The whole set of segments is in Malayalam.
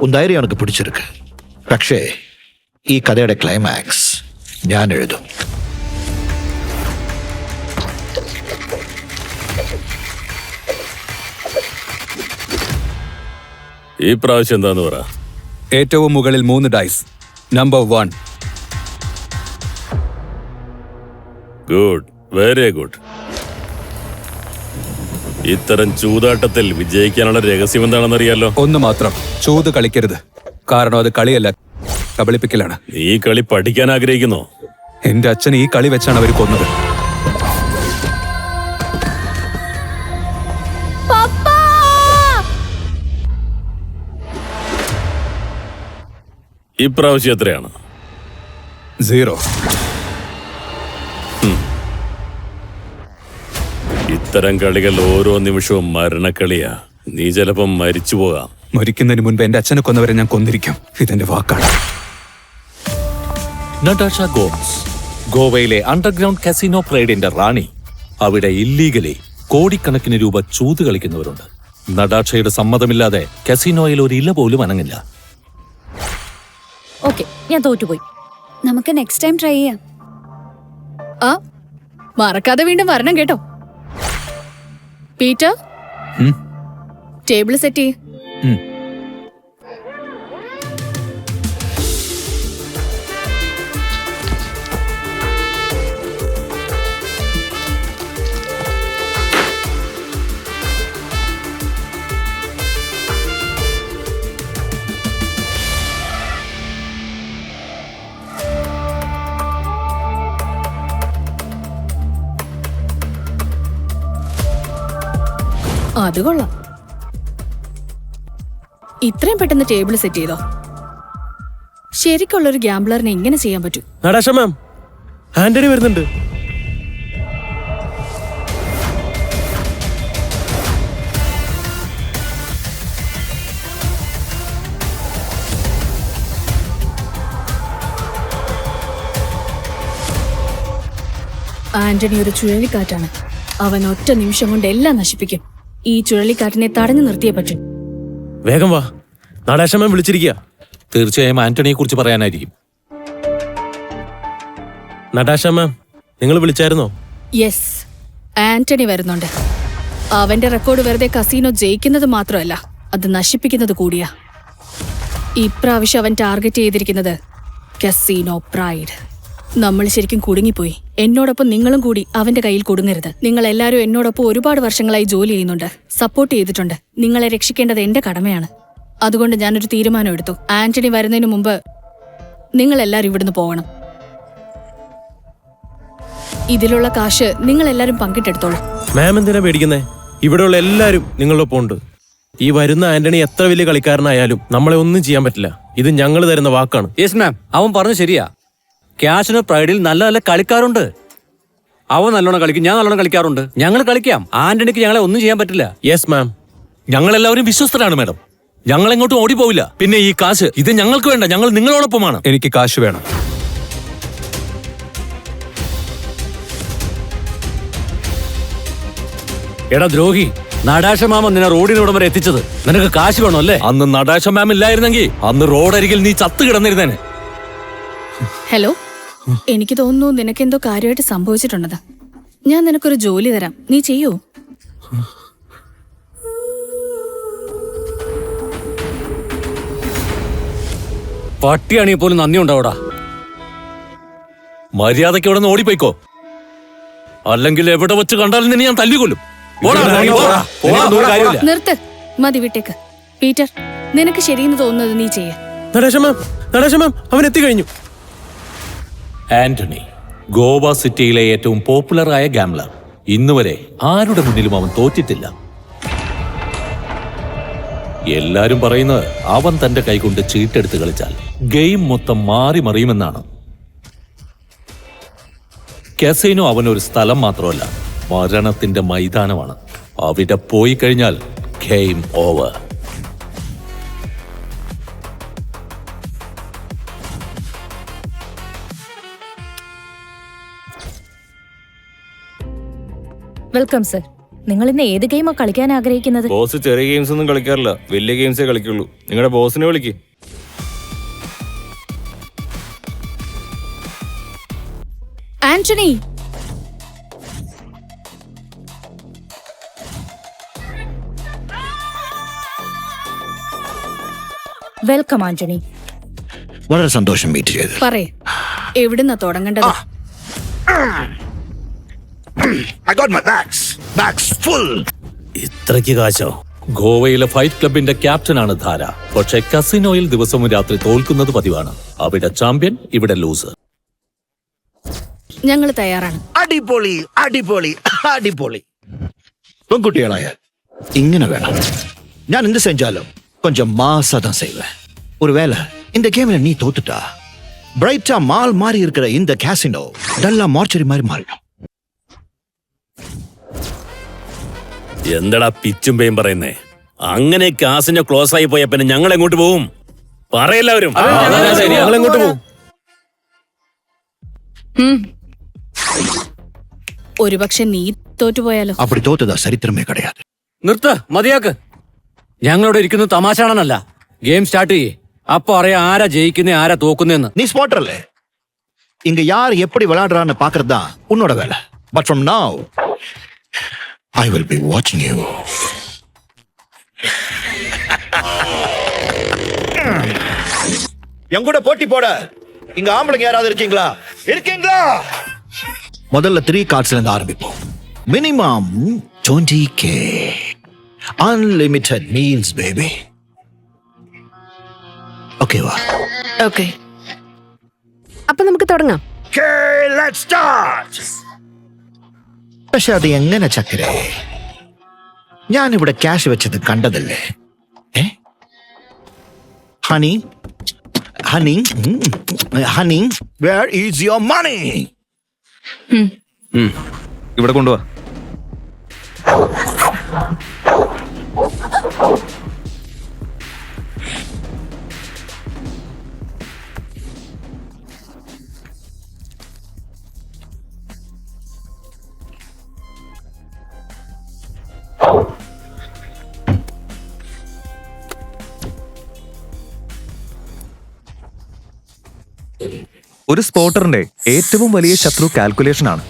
உன் தைரியம் எனக்கு பிடிச்சிருக்கு. പക്ഷേ ഈ കഥയുടെ ക്ലൈമാക്സ് ഞാൻ എഴുതും. ഈ പ്രാവശ്യം എന്താന്ന് പറ. ഏറ്റവും മുകളിൽ 3 dice. Number 1. Good, very good. ഇത്തരം ചൂതാട്ടത്തിൽ വിജയിക്കാനുള്ള രഹസ്യം എന്താണെന്നറിയാലോ? ഒന്ന് മാത്രം, ചൂത് കളിക്കരുത്. കാരണം അത് കളിയല്ല, കബളിപ്പിക്കലാണ്. നീ കളി പഠിക്കാൻ ആഗ്രഹിക്കുന്നോ? എന്റെ അച്ഛൻ ഈ കളി വെച്ചാണ് അവർ കൊന്നത്. ഇപ്രാവശ്യം എത്രയാണ്? 0. ഇത്തരം കളികൾ ഓരോ നിമിഷവും മരണക്കളിയാ. നീ ചിലപ്പം മരിച്ചു പോകാം. മരിക്കുന്നതിന് മുൻപ് എന്റെ അച്ഛനെ കൊന്നവരെ ഞാൻ കൊന്നിരിക്കും. ഇതെന്റെ വാക്കാണ്. നടാഷ ഗോംസ്, ഗോവയിലെ അണ്ടർഗ്രൗണ്ട് കസിനോ പ്രൈഡിന്റെ റാണി. അവിടെ ഇല്ലീഗലി കോടിക്കണക്കിന് രൂപ ചൂത് കളിക്കുന്നവരുണ്ട്. നടാഷയുടെ സമ്മതമില്ലാതെ കസിനോയിൽ ഒരു ഇല പോലും അനങ്ങില്ല. ഓക്കെ, ഞാൻ തോറ്റുപോയി. നമുക്ക് നെക്സ്റ്റ് ടൈം ട്രൈ ചെയ്യാം. ആ, മറക്കാതെ വീണ്ടും വരണം കേട്ടോ. പീറ്റർ, ടേബിൾ സെറ്റ് ചെയ്യ്. അത് കൊള്ളാം. ഇത്രയും പെട്ടെന്ന് ടേബിൾ സെറ്റ് ചെയ്തോ? ശരിക്കുള്ളൊരു ഗ്യാംബ്ലറിനെ എങ്ങനെ ചെയ്യാൻ പറ്റും? നടാഷ മാം, ആന്റണി വരുന്നുണ്ട്. ആന്റണി ഒരു ചുഴലിക്കാറ്റാണ്. അവൻ ഒറ്റ നിമിഷം കൊണ്ട് എല്ലാം നശിപ്പിക്കും. ഈ ചുഴലിക്കാറ്റിനെ തടഞ്ഞു നിർത്തിയേ പറ്റും. വേഗം വാ, നടാഷ മാം വിളിച്ചിരിക്കുക. തീർച്ചയായും ആന്റണിയെ കുറിച്ച് പറയാനായിരിക്കും. നടാഷ മാം, നിങ്ങൾ വിളിച്ചായിരുന്നോ? യെസ്, ആന്റണി വരുന്നുണ്ട്. അവന്റെ റെക്കോർഡ് വെറുതെ കസീനോ ജയിക്കുന്നത് മാത്രമല്ല, അത് നശിപ്പിക്കുന്നത് കൂടിയാ. ഇപ്രാവശ്യം അവൻ ടാർഗറ്റ് ചെയ്തിരിക്കുന്നത് കസീനോ പ്രൈഡ്. നമ്മൾ ശരിക്കും കുടുങ്ങിപ്പോയി. എന്നോടൊപ്പം നിങ്ങളും കൂടി അവന്റെ കയ്യിൽ കുടുങ്ങരുത്. നിങ്ങൾ എല്ലാവരും എന്നോടൊപ്പം ഒരുപാട് വർഷങ്ങളായി ജോലി ചെയ്യുന്നുണ്ട്, സപ്പോർട്ട് ചെയ്തിട്ടുണ്ട്. നിങ്ങളെ രക്ഷിക്കേണ്ടത് എന്റെ കടമയാണ്. അതുകൊണ്ട് ഞാനൊരു തീരുമാനം എടുത്തു. ആന്റണി വരുന്നതിന് മുമ്പ് നിങ്ങൾ എല്ലാവരും ഇവിടുന്ന് പോകണം. ഇതിലുള്ള കാശ് നിങ്ങൾ എല്ലാവരും പങ്കിട്ടെടുത്തോളൂ. മാം എന്തിനാ പേടിക്കുന്നേ? ഇവിടെയുള്ള എല്ലാവരും നിങ്ങളൊപ്പം ഉണ്ട്. ഈ വരുന്ന ആന്റണി എത്ര വലിയ കളിക്കാരനായാലും നമ്മളെ ഒന്നും ചെയ്യാൻ പറ്റില്ല. ഇത് ഞങ്ങൾ തരുന്ന വാക്കാണ്. യെസ് മാം, അവൻ പറഞ്ഞു ശരിയാ. കാസിനോ പ്രൈഡിൽ നല്ല നല്ല കളിക്കാരുണ്ട്. അവൻ നല്ലോണം കളിക്കും, ഞാൻ നല്ലോണം കളിക്കാറുണ്ട്. ഞങ്ങൾ കളിക്കാം. ആന്റണിക്ക് ഞങ്ങളെ ഒന്നും ചെയ്യാൻ പറ്റില്ല. Yes ma'am. ഞങ്ങളെല്ലാവരും വിശ്വസ്തരാണ് മാഡം. ഞങ്ങൾ എങ്ങോട്ടും ഓടിപ്പോവില്ല. പിന്നെ ഈ കാശ് ഇത് ഞങ്ങൾക്ക് വേണ്ട, ഞങ്ങൾ നിങ്ങളോടൊപ്പമാണ്. എനിക്ക് കാശ് വേണം. എടാ ദ്രോഹി, നടാഷ മാമ നിന്നെ റോഡിനോടം വരെ എത്തിച്ചത്. നിനക്ക് കാശ് വേണോ അല്ലേ? അന്ന് നടാഷ മാം ഇല്ലായിരുന്നെങ്കിൽ അന്ന് റോഡരികിൽ നീ ചത്തു കിടന്നിരുന്നേനെ. ഹലോ, എനിക്ക് തോന്നുന്നു നിനക്കെന്തോ കാര്യമായിട്ട് സംഭവിച്ചിട്ടുണ്ടെന്ന്. ഞാൻ നിനക്കൊരു ജോലി തരാം, നീ ചെയ്യൂ. പട്ടിയാണെങ്കിൽ പോലും നന്ദി ഉണ്ടാവൂടാ. മര്യാദയ്ക്ക് ഇവിടെ നിന്ന് ഓടിപ്പോയിക്കോ, അല്ലെങ്കിൽ എവിടെ വെച്ച് കണ്ടാലും നിന്നെ ഞാൻ തല്ലിക്കൊല്ലും. നിർത്ത്, മതി, വിട്ടേക്ക്. പീറ്റർ, നിനക്ക് ശരിയെന്ന് തോന്നുന്നത് നീ ചെയ്യ. നടാഷ മാം, നടാഷ മാം, അവൻ എത്തിക്കഴിഞ്ഞു. ആന്റണി, ഗോവ സിറ്റിയിലെ ഏറ്റവും പോപ്പുലറായ ഗാംബ്ലർ. ഇന്നുവരെ ആരുടെ മുന്നിലും അവൻ തോറ്റിട്ടില്ല. എല്ലാരും പറയുന്നത് അവൻ തന്റെ കൈകൊണ്ട് ചീട്ടെടുത്ത് കളിച്ചാൽ ഗെയിം മൊത്തം മാറി മറിയുമെന്നാണ്. കസിനോ അവനൊരു സ്ഥലം മാത്രമല്ല, മരണത്തിന്റെ മൈതാനമാണ്. അവിടെ പോയി കഴിഞ്ഞാൽ ഗെയിം ഓവർ. Welcome sir. നിങ്ങൾ ഇന്ന് ഏത് ഗെയിമാ കളിക്കാൻ ആഗ്രഹിക്കുന്നത്? ബോസ് ചെറിയ ഗെയിംസ് ഒന്നും കളിക്കാറില്ല, വലിയ ഗെയിംസേ കളിക്കുള്ളൂ. നിങ്ങളുടെ ബോസിനെ വിളിക്ക്. ആന്റണി, വെൽക്കം ആന്റണി. വളരെ സന്തോഷം മീറ്റ് ചെയ്ത്. പറയ്, എവിടുന്നാ തുടങ്ങേണ്ടത്? I got my bags full. ഇത്രയ്ക്ക് കാശോ? ഗോവയിലെ ഫൈറ്റ് ക്ലബിന്റെ ക്യാപ്റ്റനാണ് ധാര. പക്ഷെ കസിനോയിൽ ദിവസവും രാത്രി തോൽക്കുന്നത് പതിവാണ്. അവിടെ ചാമ്പ്യൻ, ഇവിടെ ലൂസർ. ഞങ്ങൾ തയ്യാറാണ്. അടിപൊളി അടിപൊളി അടിപൊളി. പെൺകുട്ടികളായ ഇങ്ങനെ വേണം. ഞാൻ എന്ത് செஞ்சாலும் கொஞ்சம் மாசா தான் செய்வேன். ஒருவேளை இந்த கேம்ல நீ தோத்துட்டா பிரைட்டா மால் மாதிரி இருக்கிற இந்த கேசினோ டல்லா மார்ச்சரி மாதிரி மாறிடும். എന്താടാ പിച്ചും പേയും പറയുന്നേ? അങ്ങനെ കാസിന് ക്ലോസ് ആയി പോയ പിന്നെ ഞങ്ങൾ എങ്ങോട്ട് പോവും? പറയെല്ലാവരും. ഞങ്ങൾ എങ്ങോട്ട് പോകും? ഒരുപക്ഷെ നീ തോറ്റുപോയാലോ? அப்படி தோத்துதா சரித்திரமே கிடையாது. നിർത്ത്, മതിയാക്ക്. ഞങ്ങളിവിടെ ഇരിക്കുന്നത് തമാശ കാണാനല്ല. ഗെയിം സ്റ്റാർട്ട് ചെയ്യേ. അപ്പൊ അറിയാം ആരാ ജയിക്കുന്നേ ആരാ തോക്കുന്നേന്ന്. நீ ஸ்பாட்டர்ல இங்க யார் எப்படி விளையாடுறான்னு பாக்குறது தான் உன்னோட வேலை. But from now I will be watching you. என் கூட போட்டி போட இங்க ஆம்பளைங்க யாராவது இருக்கீங்களா? இருக்கீங்களா? முதல்ல 3 கார்ட்ஸ்ல இருந்து ஆரம்பிப்போம். Minimum 20K. Unlimited meals, baby. ஓகேவா? ഓക്കെ, അപ്പൊ നമുക്ക് തുടങ്ങാം. Okay, let's start. പക്ഷെ അത് എങ്ങനെ ചക്കരേ? ഞാനിവിടെ ക്യാഷ് വെച്ചത് കണ്ടതല്ലേ? Honey honey honey, where is your money? ഇവിടെ കൊണ്ടുവാ. ഒരു സ്പോട്ടറിന്റെ ഏറ്റവും വലിയ ശത്രു കാൽക്കുലേഷൻ ആണ്.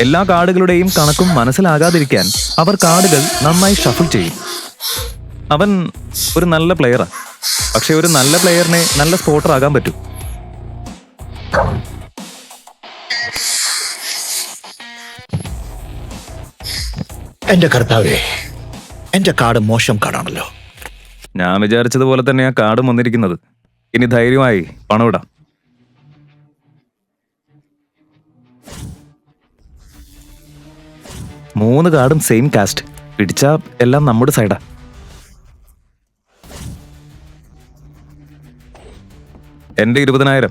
എല്ലാ കാർഡുകളുടെയും കണക്കും മനസ്സിലാകാതിരിക്കാൻ അവർ കാർഡുകൾ നന്നായി ഷഫിൾ ചെയ്യും. അവൻ ഒരു നല്ല പ്ലെയറാ, പക്ഷെ ഒരു നല്ല പ്ലെയറിനെ നല്ല സ്പോട്ടർ ആകാൻ പറ്റും. എന്റെ കർത്താവേ, എന്റെ കാർഡ് മോശം കാർഡാണല്ലോ. ഞാൻ വിചാരിച്ചതുപോലെ തന്നെ ആ കാർഡും വന്നിരിക്കുന്നത്. ഇനി ധൈര്യമായി പണം ഇടാം. മൂന്ന് കാർഡും സെയിം കാസ്റ്റ്. പിടിച്ചാ എല്ലാം നമ്മുടെ സൈഡാ. എന്റെ 20,000,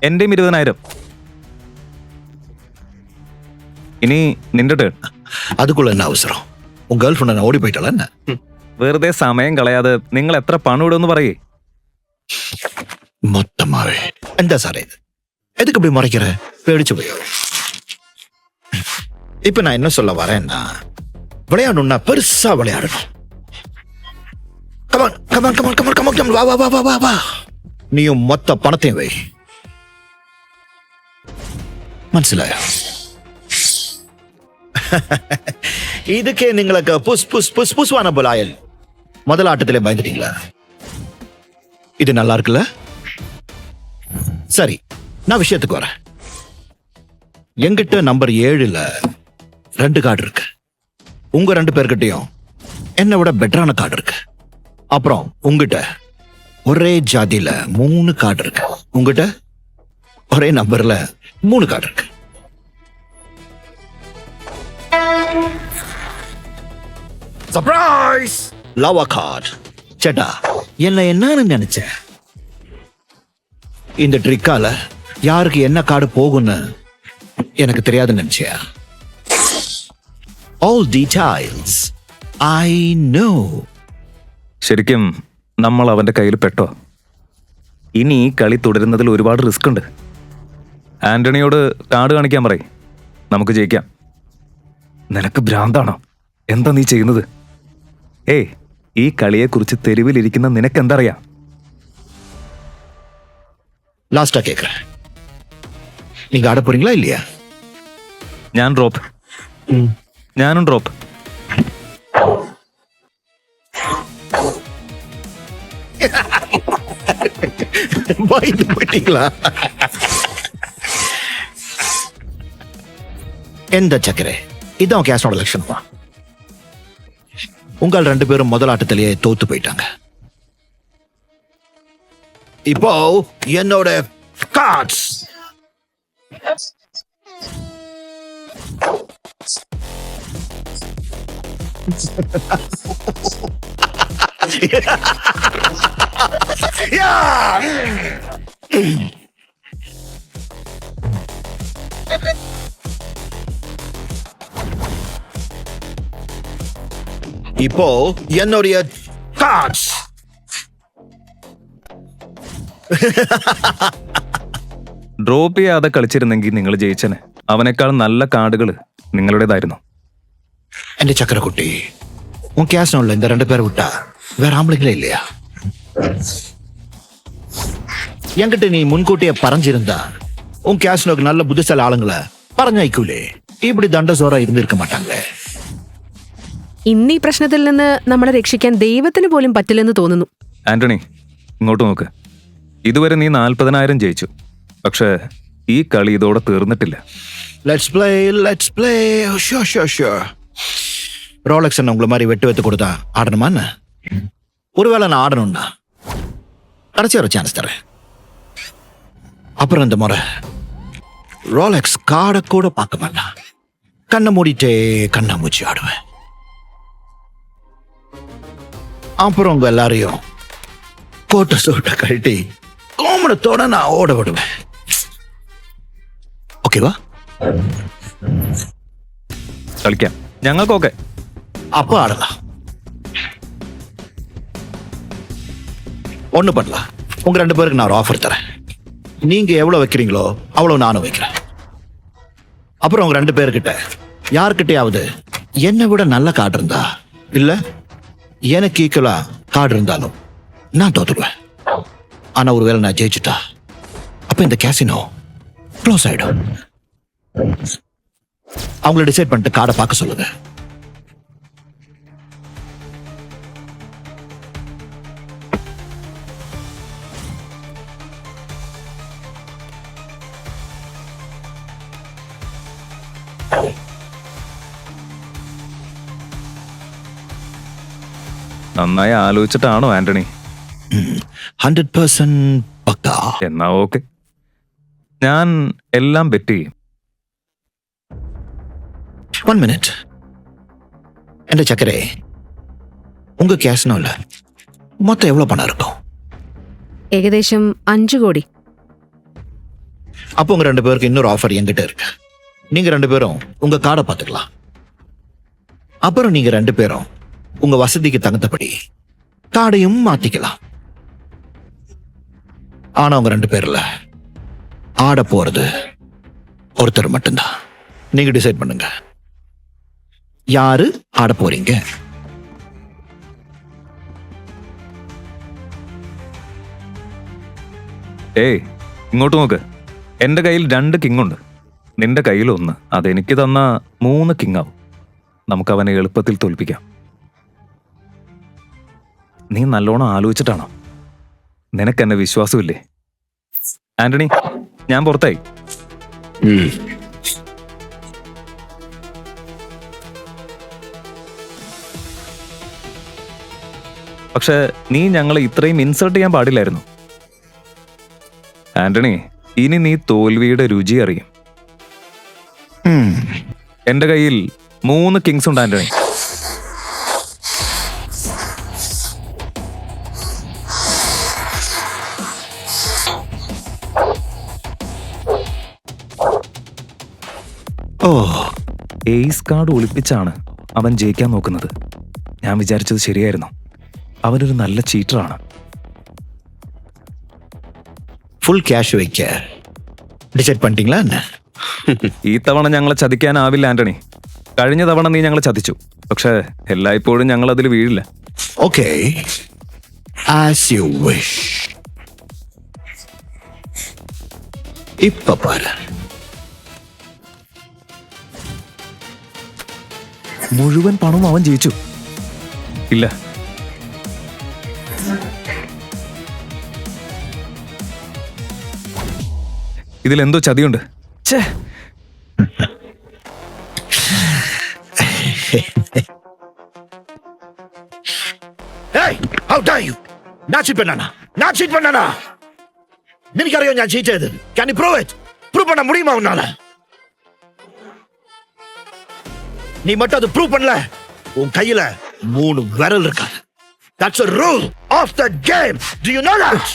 എന്റെയും 20,000. ഇനി നിന്റെ ടേൺ. அதுக்குள்ள என்ன அவசரம்? உன் கேர்ள் ஃப்ரெண்ட் ஓடி போயிட்டாளா என்ன? വെറുതെ സമയം കളയാതെ നിങ്ങൾ എത്ര പണം ഇടുമെന്ന് പറയേ. மொத்தமாவே எந்த சார் இது? எதுக்கு இப்படி மறைக்கிற? பேடிச்சு போய். இப்ப நான் என்ன சொல்ல வரேன்னா, விளையாடணும்னா பெருசா விளையாடணும். Come on come on come on come on come on, வா வா வா வா வா வா. நீயும் மொத்த பணத்தையும் வை. മനസ്സിലായോ? இதுக்கே നിങ്ങൾക്ക് புஸ் புஸ் புஸ் புஸ்வான போலாயல் முதல் ஆட்டத்திலே பயந்துட்டீங்களா? இது நல்லா இருக்குல்ல? சரி, நான் விஷயத்துக்கு வரேன். என்கிட்ட நம்பர் 7ல 2 கார்டு இருக்கு. உங்க 2 பேர்கிட்டயும் என்னை விட பெட்டரான கார்டு இருக்கு. அப்புறம் உங்ககிட்ட ஒரே ஜாதியில 3 கார்டு இருக்கு. உங்ககிட்ட ஒரே நம்பர்ல 3 கார்டு இருக்கு. சர்ப்ரைஸ்! Love card. சேட்டா, என்னன்னு நினைச்ச? இந்த ட்ரிக்கால யாருக்கு என்ன கார்டு போகும்னு எனக்கு தெரியாதுன்னு நினைச்சியா? All details I know. ശരിക്കും നമ്മൾ അവന്റെ കയ്യിൽ പെട്ടോ? ഇനി ഈ കളി തുടരുന്നതിൽ ഒരുപാട് റിസ്ക് ഉണ്ട്. ആന്റണിയോട് കാർഡ് കാണിക്കാൻ പറയും, നമുക്ക് ജയിക്കാം. നിനക്ക് ഭ്രാന്താണോ? എന്താ നീ ചെയ്യുന്നത്? ഏയ്, ഈ കളിയെക്കുറിച്ച് തെരുവിലിരിക്കുന്ന നിനക്കെന്തറിയാം? லாஸ்டா கேக்குறேன், நீங்க ஆட போறீங்களா இல்லையா? ഞാൻ ഡ്രോപ്പ്. ഞാനും ഡ്രോപ്പ്. பயந்து போயிட்டீங்களா? எந்த சக்கரை இதான் கேஸோட லட்சணமா? உங்கள் 2 பேரும் முதல் ஆட்டத்திலேயே தோத்து போயிட்டாங்க. இப்போ என்னோட கார்ட்ஸ். இப்போ என்னுடைய கார்ட்ஸ். ഡ്രോപ്പ് ചെയ്യാതെ കളിച്ചിരുന്നെങ്കിൽ നിങ്ങൾ ജയിച്ചനെ. അവനേക്കാൾ നല്ല കാർഡുകൾ നിങ്ങളുടേതായിരുന്നു. എന്റെ ചക്കരക്കുട്ടി, உன் கேஸ்னோல இந்த 2 பேரை விட்டா வேற ஆம்பளைங்களே இல்லையா? என்கிட்ட நீ முன்கூட்டியே பறஞ்சிருந்தா உன் கேஸ்னோக்கு நல்ல புத்திசாலி ஆளுங்களை പറഞ്ഞയക്കൂലേ? இப்படி ദണ്ഡസോറ ഇരുന്നിരിക്ക മാട്ടാங்களே. ഇന്ന് ഈ പ്രശ്നത്തിൽ നിന്ന് നമ്മളെ രക്ഷിക്കാൻ ദൈവത്തിന് പോലും പറ്റില്ലെന്ന് തോന്നുന്നു. ആന്റണി, ഇങ്ങോട്ട് നോക്ക്. ഇതുവരെ നീ 40,000 ജയിച്ചു. പക്ഷേ ഈ കളി ഇതോടെ തീർന്നിട്ടില്ല. Let's play. ஷூர். ரோலக்ஸ் என்ன உங்களை மாதிரி வெட்டு வைத்து கொடுத்தா ஆடணுமா என்ன? ஒருவேளை நான் ஆடணும்னா கடைசி ஒரு சான்ஸ் தரேன். அப்புறம் இந்த முறை ரோலக்ஸ் காடை கூட பார்க்க மாட்டான். கண்ணை மூடிட்டே கண்ணாமூச்சி ஆடுவேன். அப்புறம் உங்க எல்லாரையும் கோட்டை சோட்டை கழட்டி கோமணத்தோட நான் ஓட விடுவேன். ஓகேவா? കളിക്കാം, ഞങ്ങൾക്കൊക്കെ. அப்போ ஆடலாம். ஒண்ணு பண்ணலாம். உங்க 2 பேருக்கு நான் ஒரு ஆஃபர் தரேன். நீங்க எவ்வளவு வைக்கிறீங்களோ அவ்வளவு நானும் வைக்கிறேன். அப்புறம் உங்க 2 பேர்கிட்ட யார்கிட்டயாவது என்னை விட நல்ல கார்டு இருந்தா, இல்ல எனக்கு ஈக்குவலா கார்டு இருந்தாலும் நான் தோத்துடுவேன். ஆனா ஒருவேளை நான் ஜெயிச்சுட்டா அப்ப இந்த கேசினோ க்ளோஸ் ஆயிடும். அவங்கள டிசைட் பண்ணிட்டு கார்டை பார்க்க சொல்லுங்க. നന്നായി ആലോചിച്ചിട്ടാണോ ആന്റണി? 100% പക്കാ. എന്നാ ഓക്കെ, ഞാൻ എല്ലാം ബെറ്റ് ചെയ്യും. 1 minute. என்ற சக்கரே, உங்க கேஸ்னோல மொத்தம் எவ்வளவு பணம் இருக்கும்? ഏകദേശം 5 കോടി. அப்போ உங்க 2 பேருக்கு இன்னொரு ஆஃபர் என்கிட்ட இருக்கு. நீங்க 2 பேரும் உங்க கார்டை பார்த்துக்கலாம். அப்புறம் நீங்க 2 பேரும் உங்க வசதிக்கு தகுந்தபடி கார்டையும் மாத்திக்கலாம். ஆனா உங்க 2 பேர்ல ஆட போறது ஒருத்தர் மட்டும்தான். நீங்க டிசைட் பண்ணுங்க, யாரு ஆட போறீங்க? ഏയ്, ഇങ്ങോട്ട് നോക്ക്. എൻ്റെ കയ്യിൽ 2 കിങ്ങുണ്ട്, നിന്റെ കയ്യിൽ 1. അതെനിക്ക് തന്ന 3 കിങ്ങാവും. നമുക്ക് അവനെ എളുപ്പത്തിൽ തോൽപ്പിക്കാം. നീ നല്ലോണം ആലോചിച്ചിട്ടാണോ? നിനക്കെന്നെ വിശ്വാസമില്ലേ? ആന്റണി, ഞാൻ പുറത്തായി. പക്ഷെ നീ ഞങ്ങളെ ഇത്രയും ഇൻസൾട്ട് ചെയ്യാൻ പാടില്ലായിരുന്നു. ആന്റണി, ഇനി നീ തോൽവിയുടെ രുചി അറിയും. എന്റെ കയ്യിൽ 3 കിങ്സ് ഉണ്ട് ആന്റണി. ഓ, എയ്സ് കാർഡ് ഒളിപ്പിച്ചാണ് അവൻ ജയിക്കാൻ നോക്കുന്നത്. ഞാൻ വിചാരിച്ചത് ശരിയായിരുന്നു. അവനൊരു നല്ല ചീറ്ററാണ്. ஃபுல் கேஷ் வைக்க டிசைட் பண்ணிட்டீங்களா என்ன? ഈ തവണ ഞങ്ങളെ ചതിക്കാനാവില്ല ആന്റണി. കഴിഞ്ഞ തവണ നീ ഞങ്ങളെ ചതിച്ചു, പക്ഷെ എല്ലായ്പ്പോഴും ഞങ്ങൾ അതിൽ വീഴില്ല. Okay, as you wish. ഇപ്പൊ പാര്, മുഴുവൻ പണവും അവൻ ജയിച്ചു. ഇല്ല, ഇതിലെന്തോ ചതിയുണ്ട്. ഛേ, Hey, how dare you? ഞാൻ ചീറ്റ് பண்ணானா? നിനക്കറിയോ ഞാൻ ചീറ്റ് ചെയ്തത്? Can you prove it? Prove பண்ண முடியுமா உன்னால? நீ மட்டும் அது prove பண்ணல, உன் கையில 3 விரல் இருக்காது. That's a rule of the game. Do you know that?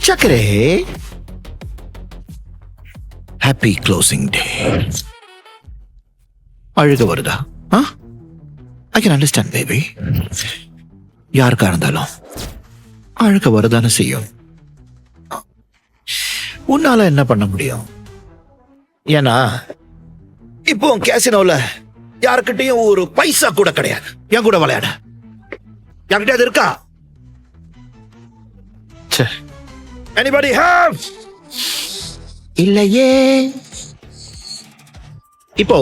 சக்கரே, happy closing day. அழுக வருதா? I can understand, baby. யாருக்கா இருந்தாலும் அழுக வரதானே செய்யும். உன்னால என்ன பண்ண முடியும்? ஏன்னா இப்போ கேசினோல யாருக்கிட்டையும் ஒரு பைசா கூட கிடையாது. என் கூட விளையாட என்கிட்ட அது இருக்கா? Anybody have? இல்லையே. இப்போ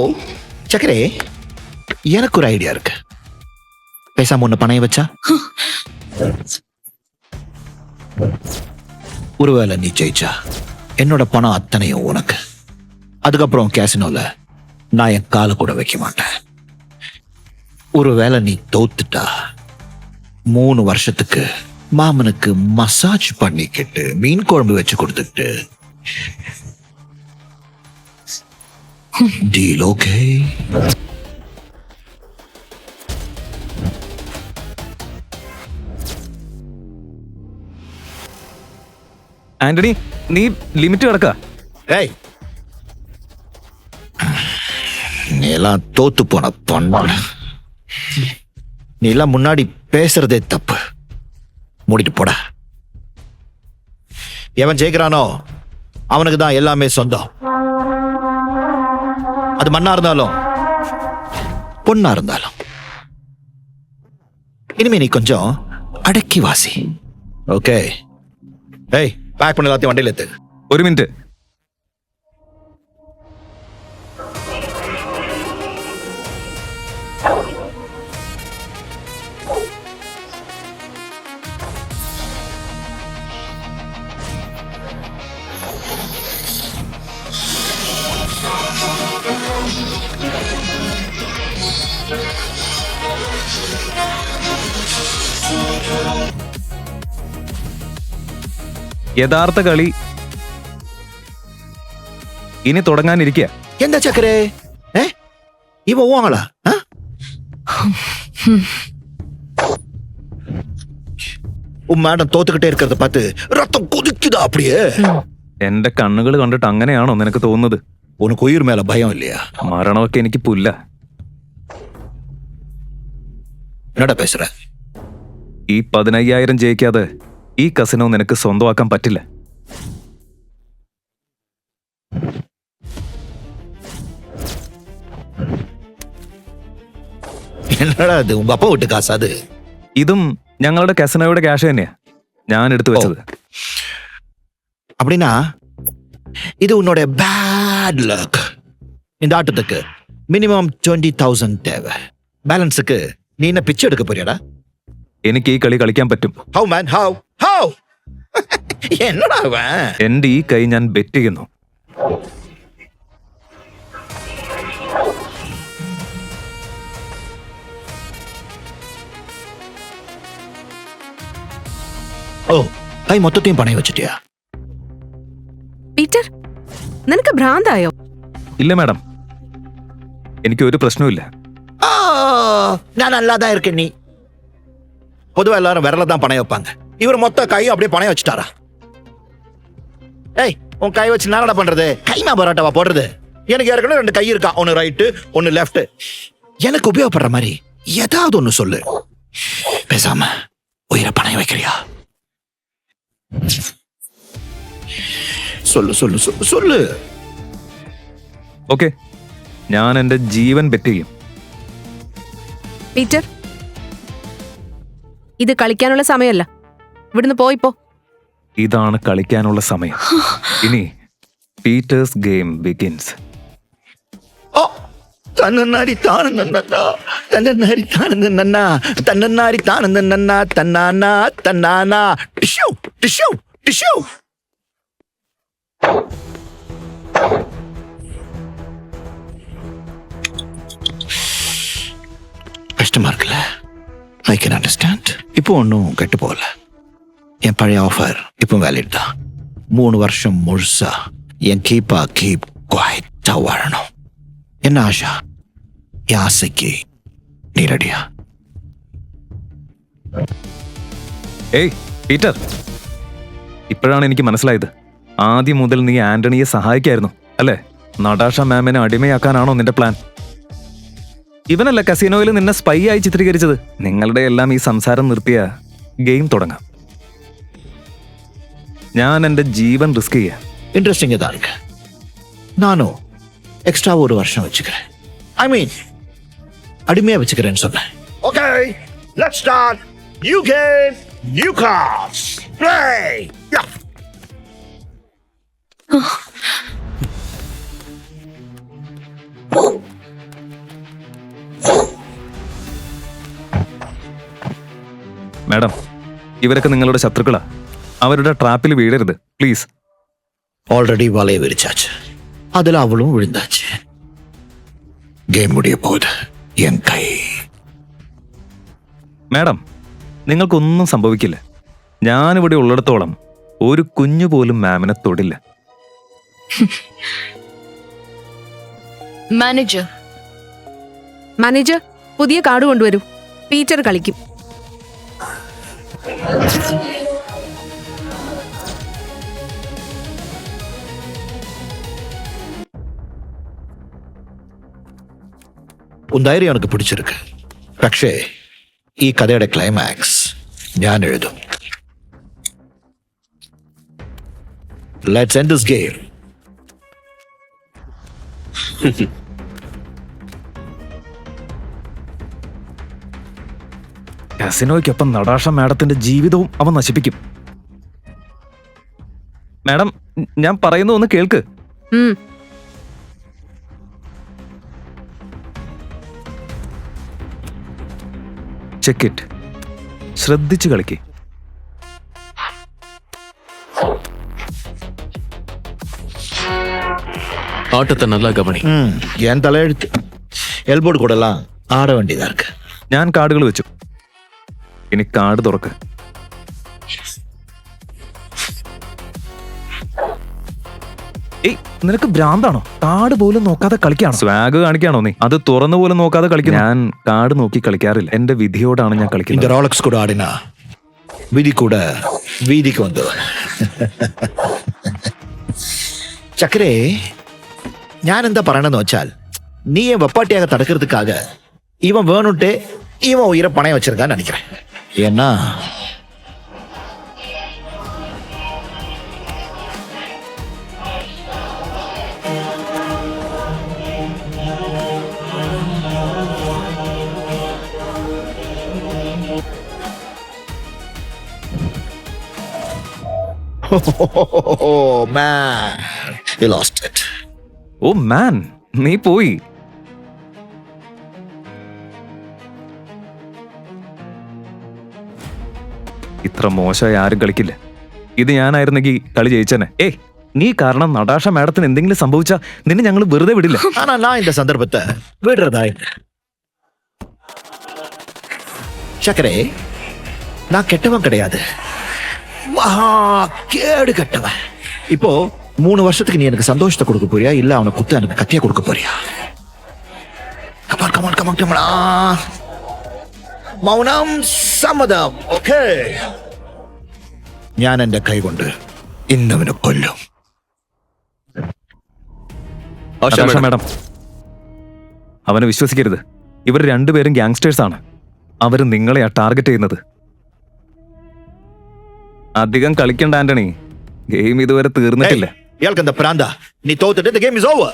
சக்கரே, எனக்கு ஒரு ஐடியா இருக்கு. பேசாம ஒண்ணு பணைய வச்சா, ஒருவேளை நீ ஜெயிச்சா என்னோட பணம் அத்தனையும் உனக்கு. அதுக்கப்புறம் கேசினோல நான் என் காலை கூட வைக்க மாட்டேன். ஒருவேளை நீ தோத்துட்டா 3 வருஷத்துக்கு மாமனுக்கு மசாஜ் பண்ணிக்கிட்டு மீன் குழம்பு வச்சு கொடுத்துட்டு டீல் ஓகே? ആന്റണി, നീ ലിമിറ്റ് കിടക്ക. ஏய், நீ எல்லாம் தோத்து போன பொண்ணு. நீ எல்லாம் முன்னாடி பேசுறதே தப்பு. மூடிட்டு போட. எவன் ஜெயிக்கிறானோ அவனுக்கு தான் எல்லாமே சொந்தம். அது மண்ணா இருந்தாலும் பொண்ணா இருந்தாலும். இனிமே நீ கொஞ்சம் அடக்கி வாசி. ஓகே? ஏய், பேக் பண்ண எல்லாத்தையும் வண்டியில் ஏத்து. ഒരു മിനിറ്റ്. യഥാർത്ഥ കളി ഇനി തുടങ്ങാനിരിക്കുക. എന്താ ചക്കരേ? ഇവ ഓവാങ്ങളാ? உன் மேடம் தோத்துக்கிட்டே இருக்கிறத பார்த்து ரத்தம் கொதிக்குதா அப்படியே? എന്റെ കണ്ണുകൾ കണ്ടിട്ട് അങ്ങനെയാണോ നിനക്ക് തോന്നുന്നത്? உனக்கு உயிர் மேல பயம் இல்லையா? മരണമൊക്കെ എനിക്ക് പുല്ല. என்னடா பேசுற? ഈ 15,000 ജയിക്കാതെ ഈ കസിനോ നിനക്ക് സ്വന്തമാക്കാൻ പറ്റില്ല. என்னடா அது, உங்க அப்பா விட்டு காசு அது? ഇതും ഞങ്ങളുടെ കസിനോയുടെ ക്യാഷ് തന്നെയാ ഞാൻ എടുത്തു വെച്ചത്. அப்படின்னா இது உன்னோட பேட் லக். இந்த ஆட்டத்துக்கு மினிமம் 20,000 தேவை. பேலன்ஸுக்கு நீ என்ன பிச்சை எடுக்க போறியாடா? എനിക്ക് ഈ കളി കളിക്കാൻ പറ്റും. How man, how? என்னடா அவன்? എന്റെ ഈ കൈ ഞാൻ ബെറ്റ് ചെയ്യുന്നു. ഓ, കൈ മൊത്തത്തെയും പണയം വെച്ചിട്ടിയാ? പീറ്റർ, നിനക്ക് ഭ്രാന്തായോ? ഇല്ല മാഡം, എനിക്ക് ഒരു പ്രശ്നവുമില്ല. நான் நல்லா தான் இருக்கேன். நீ பொதுவா எல்லாரும் விரல தான் பணைய வைப்பாங்க. இவர் மொத்த கையும் அப்படியே பணைய வச்சுட்டாரா? ஏய், உன் கை வச்சு என்னடா பண்றது? கைமா பரோட்டாவா போடுறது? எனக்கு ஏற்கனவே 2 கை இருக்கா, ஒன்னு ரைட்டு ஒன்னு லெஃப்ட். எனக்கு உபயோகப்படுற மாதிரி ஏதாவது ஒண்ணு சொல்லு. பேசாம உயிரை பணைய வைக்கிறியா? சொல்லு சொல்லு சொல்லு சொல்லு. ഓക്കെ, ഞാൻ എൻ്റെ ജീവൻ ബെറ്റ് ചെയ്യും. പീറ്റർ, ഇത് കളിക്കാനുള്ള സമയമല്ല. ഇവിടുന്ന് പോയിപ്പോ. ഇതാണ് കളിക്കാനുള്ള സമയം. ഇനി പീറ്റേഴ്സ് ഗെയിം ബിഗിൻസ്. ഓ, തന്നന്നാരി താനെന്ന തന്നന്നാരി താനെന്ന തന്നന്നാരി താനെന്ന തന്നാന തന്നാന ടിഷ്യൂ ടിഷ്യൂ ടിഷ്യൂ. கஷ்டமா இருக்குல்ல? I can understand. இப்போ ஒன்றும் கெட்டு போகல. என் பழைய ஆஃபர் இப்போ வேலிட் தான். 3 வருஷம் முழுசா என் கீப் குவாய்ட்டா வாழணும். என்ன ஆஷா? என் ஆசைக்கு நீ ரெடியா? ഏയ് പീറ്റർ, ഇപ്പോഴാണ് എനിക്ക് മനസ്സിലായത്. ആദ്യം മുതൽ നീ ആന്റണിയെ സഹായിക്കായിരുന്നു അല്ലേ? നടാഷ മാമിനെ അടിമയാക്കാനാണോ നിന്റെ പ്ലാൻ? ഇവനല്ല കസീനോയിൽ നിന്നെ സ്പൈ ആയി ചിത്രീകരിച്ചത്. നിങ്ങളുടെ എല്ലാം ഈ സംസാരം നിർത്തിയ ഗെയിം തുടങ്ങാം. ഞാൻ എൻ്റെ ജീവൻ റിസ്ക് ചെയ്യാം. இன்ட்ரெஸ்டிங்காக தான் இருக்கு. நானும் எக்ஸ்ட்ரா 1 வருஷம் வச்சுக்கிறேன். ஐ மீன் அடிமையா வச்சுக்கிறேன்னு சொன்னேன். Okay, let's start. New game, new cards. Play. Madam, ഇവരൊക്കെ നിങ്ങളുടെ ശത്രുക്കളാ. അവരുടെ ട്രാപ്പിൽ വീഴരുത് പ്ലീസ്. ஆல்ரெடி வலைய விரிச்சாச்சு. அதுல அவளும் விழுந்தாச்சு. கேம் முடிய போகுது. என் கை. മാഡം, നിങ്ങൾക്കൊന്നും സംഭവിക്കില്ല. ഞാനിവിടെ ഉള്ളിടത്തോളം ഒരു കുഞ്ഞു പോലും മാമിനെ തൊടില്ല. മാനേജർ, പുതിയ കാർഡ് കൊണ്ടുവരൂ. പീറ്റർ കളിക്കും. உன் தைரியம் எனக்கு பிடிச்சிருக்கு. പക്ഷേ ഈ കഥയുടെ ക്ലൈമാക്സ് ഞാൻ എഴുതും. Let's end this game. കസിനോയ്ക്കൊപ്പം നടാഷ മാഡത്തിന്റെ ജീവിതവും അവൻ നശിപ്പിക്കും. മാഡം, ഞാൻ പറയുന്ന ഒന്ന് കേൾക്ക്. Check it. ശ്രദ്ധിച്ചു കളിക്കേ. ஆட்டத்தை நல்லா கவனி. என் தலையெழுத்து. எல்போர்டு கூடலாம் ஆட வேண்டியதா இருக்கு. ഞാൻ കാർഡുകൾ വെച്ചു. ഇനി കാർഡ് തുറക്ക്. ഏയ്, നിനക്ക് ഭ്രാന്താണോ? കാർഡ് പോലും നോക്കാതെ കളിക്കാണോ? സ്വാഗ് കാണിക്കാണോ നീ? അത് തുറന്നു പോലും നോക്കാതെ കളിക്കുന്നു. ഞാൻ കാർഡ് നോക്കി കളിക്കാറില്ല. എന്റെ വിധിയോടാണ് ഞാൻ இந்த കളിക്കുന്നത്. ரோலக்ஸ் கூட ஆடினா விதி கூட வீதிக்கு வந்து. ചക്കരേ, ഞാൻ എന്താ പറയണെന്ന് വെച്ചാൽ, നീ വെപ്പാട്ടിയാക തടக்கிறதுக்காக இவன் வேணும்ட்டு இவன் உயிரை பணைய வச்சிருக்கான்னு நினைக்கிறேன். ஏன்னா oh man, you lost it. ഓ മാൻ, നീ പോയി. ഇത്ര മോശമായി ആരും കളിക്കില്ല. ഇത് ഞാനായിരുന്നെങ്കിൽ കളി ജയിച്ചനെ. ഏയ്, നീ കാരണം നടാഷ മാഡത്തിന് എന്തെങ്കിലും സംഭവിച്ചാ നിന്നെ ഞങ്ങൾ വെറുതെ വിടില്ല. ஆனா நான் இந்த சந்தர்ப்பத்தை விடுறதா இல்லை. சக்கரே, நான் கெட்டவன் கிடையாது. மகா கேடு கெட்டவன். இப்போ 3 வருஷத்துக்கு நீ எனக்கு சந்தோஷத்தை கொடுக்க போறியா, இல்ல அவனை குத்து எனக்கு கத்தியா கொடுக்க போறியா? கமான். மௌனம் சம்மதம். ഓക്കേ, ഞാൻ എന്റെ കൈ കൊണ്ട് ഇന്നവനെ കൊല്ലും. നടാഷ മാഡം, അവനെ വിശ്വസിക്കരുത്. ഇവർ രണ്ടുപേരും ഗ്യാങ്സ്റ്റേഴ്സ് ആണ്. അവര് നിങ്ങളെയാ ടാർഗറ്റ് ചെയ്യുന്നത്. അധികം കളിക്കണ്ട ആന്റണി. ഗെയിം ഇതുവരെ തീർന്നിട്ടില്ല. ഇയാൾക്ക് എന്താ പ്രാന്താ? നീ തോത്തിട്ട് the game is over.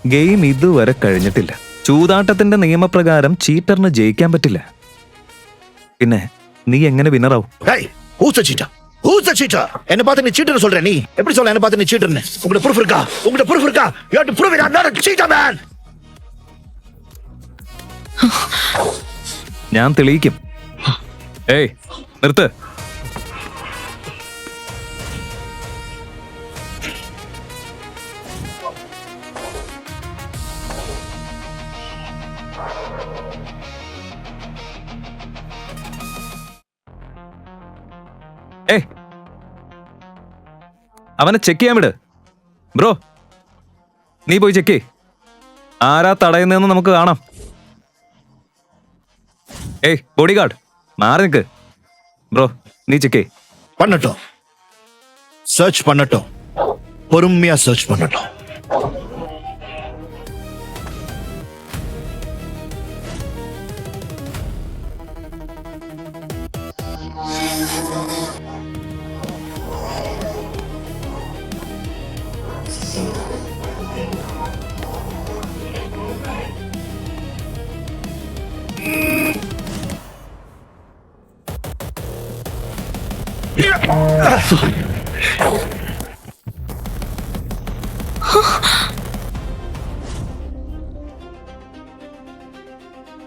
Game ഇതുവരെ കഴിഞ്ഞിട്ടില്ല. ചൂതാട്ടത്തിന്റെ നിയമപ്രകാരം ചീറ്ററിന് ജയിക്കാൻ പറ്റില്ല. പിന്നെ നീ എങ്ങനെ വിന്നറാവും? Hey, who's the cheater? Who's the cheater? என்ன பார்த்து நீ cheater சொல்ற நீ? எப்படி சொல்ல என்ன பார்த்து நீ cheater ன்னு? உங்கட proof இருக்கா? உங்கட proof இருக்கா? You have to prove it. I'm not a cheater, man. ഞാൻ തെളിയിക്കും. ഏയ് നിർത്ത്. ഏയ് അവനെ ചെക്ക് ചെയ്യാൻ വിട്. ബ്രോ നീ പോയി ചെക്ക് ചെയ്. ആരാ തടയുന്നതെന്ന് നമുക്ക് കാണാം. ഏയ് ബോഡി ഗാർഡ് മാറി നിൽക്ക്. ബ്രോ നീ ചെക്ക് ചെയ്. பண்ணட்டும். சர்ச் பண்ணட்டும். பொறுமையா சர்ச் பண்ணட்டும்.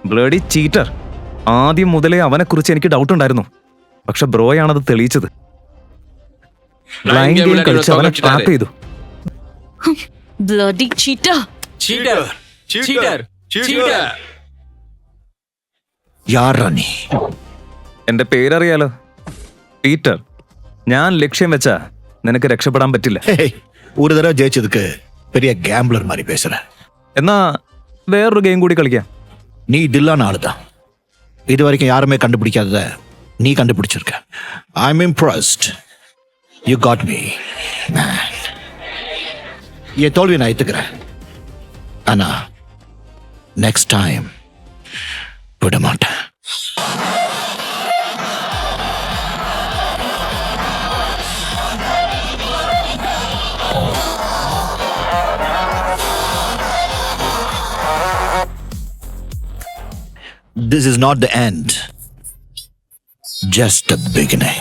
Bloody cheater. ആദ്യം മുതലേ അവനെ കുറിച്ച് എനിക്ക് ഡൗട്ട് ഉണ്ടായിരുന്നു. പക്ഷെ ബ്രോയാണത് തെളിയിച്ചത്. ബ്ലൈൻഡ് ഗെയിം കളിച്ച് അവനെ ട്രാപ്പ് ചെയ്തു. Bloody cheater. யாரா நீ? എന്റെ പേരറിയാലോ, പീറ്റർ. ഞാൻ ലക്ഷ്യം വെച്ചാ നിനക്ക് രക്ഷപ്പെടാൻ പറ്റില്ല. Hey, ஒரு தடவை ஜெயிச்சதுக்கு பெரிய கேம்பிளர் மாதிரி பேசுற. എന്നാ വേറൊരു ഗെയിം കൂടി കളിക്കാം. நீ டில்லான ஆளுதான். இது வரைக்கும் யாருமே கண்டுபிடிக்காதத நீ கண்டுபிடிச்சிருக்க. I'm impressed. You got me, man. என் தோல்வி நான் ஏத்துக்கிறேன். ஆனா next time விட மாட்டேன். This is not the end, just the beginning.